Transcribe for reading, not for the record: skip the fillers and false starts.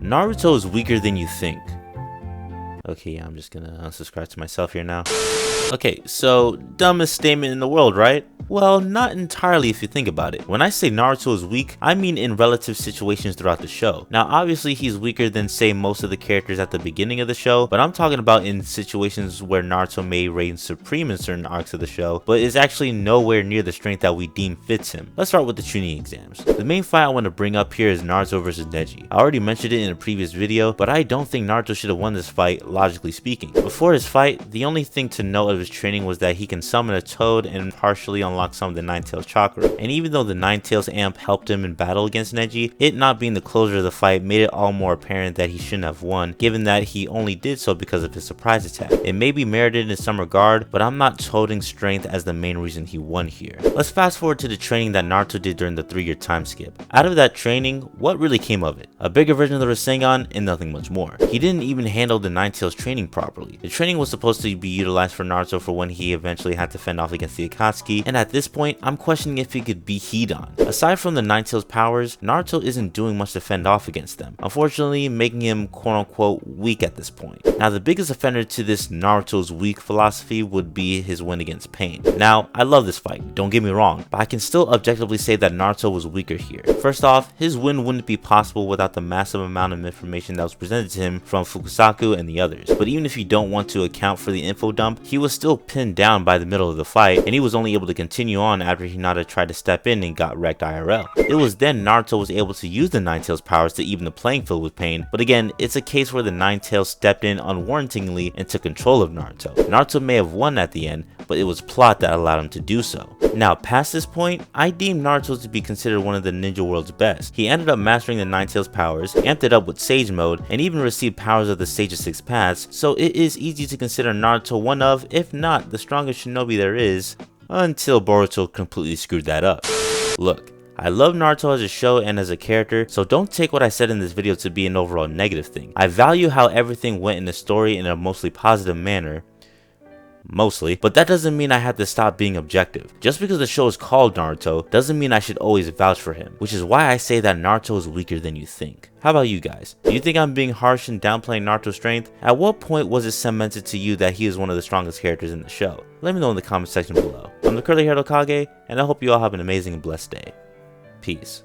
Naruto is weaker than you think. Okay, yeah, I'm just gonna unsubscribe to myself here now. Okay, so dumbest statement in the world, right? Well, not entirely if you think about it. When I say Naruto is weak, I mean in relative situations throughout the show. Now, obviously he's weaker than say most of the characters at the beginning of the show, but I'm talking about in situations where Naruto may reign supreme in certain arcs of the show, but is actually nowhere near the strength that we deem fits him. Let's start with the Chunin exams. The main fight I want to bring up here is Naruto versus Neji. I already mentioned it in a previous video, but I don't think Naruto should have won this fight, logically speaking. Before his fight, the only thing to note of his training was that he can summon a toad and partially unlock some of the Nine-Tails chakra. And even though the Nine-Tails amp helped him in battle against Neji, it not being the closure of the fight made it all more apparent that he shouldn't have won, given that he only did so because of his surprise attack. It may be merited in some regard, but I'm not toting strength as the main reason he won here. Let's fast forward to the training that Naruto did during the 3-year time skip. Out of that training, what really came of it? A bigger version of the Rasengan and nothing much more. He didn't even handle the Nine-Tails training properly. The training was supposed to be utilized for Naruto for when he eventually had to fend off against the Akatsuki, and at this point, I'm questioning if he could beat Hidan. Aside from the Nine-Tails powers, Naruto isn't doing much to fend off against them, unfortunately making him quote-unquote weak at this point. Now, the biggest offender to this Naruto's weak philosophy would be his win against Pain. Now, I love this fight, don't get me wrong, but I can still objectively say that Naruto was weaker here. First off, his win wouldn't be possible without the massive amount of information that was presented to him from Fukusaku and the others. But even if you don't want to account for the info dump, he was still pinned down by the middle of the fight, and he was only able to continue on after Hinata tried to step in and got wrecked IRL. It was then Naruto was able to use the Nine-Tails powers to even the playing field with Pain, but again, it's a case where the Nine-Tails stepped in unwarrantingly and took control of Naruto. Naruto may have won at the end, but it was plot that allowed him to do so. Now, past this point, I deem Naruto to be considered one of the ninja world's best. He ended up mastering the Nine-Tails powers, amped it up with Sage Mode, and even received powers of the Sage of Six Paths, so it is easy to consider Naruto one of, if not the strongest shinobi there is, until Boruto completely screwed that up. Look, I love Naruto as a show and as a character, so don't take what I said in this video to be an overall negative thing. I value how everything went in the story in a mostly positive manner, but that doesn't mean I have to stop being objective. Just because the show is called Naruto doesn't mean I should always vouch for him, which is why I say that Naruto is weaker than you think. How about you guys? Do you think I'm being harsh and downplaying Naruto's strength? At what point was it cemented to you that he is one of the strongest characters in the show? Let me know in the comment section below. I'm the Curly Haired Hokage, and I hope you all have an amazing and blessed day. Peace.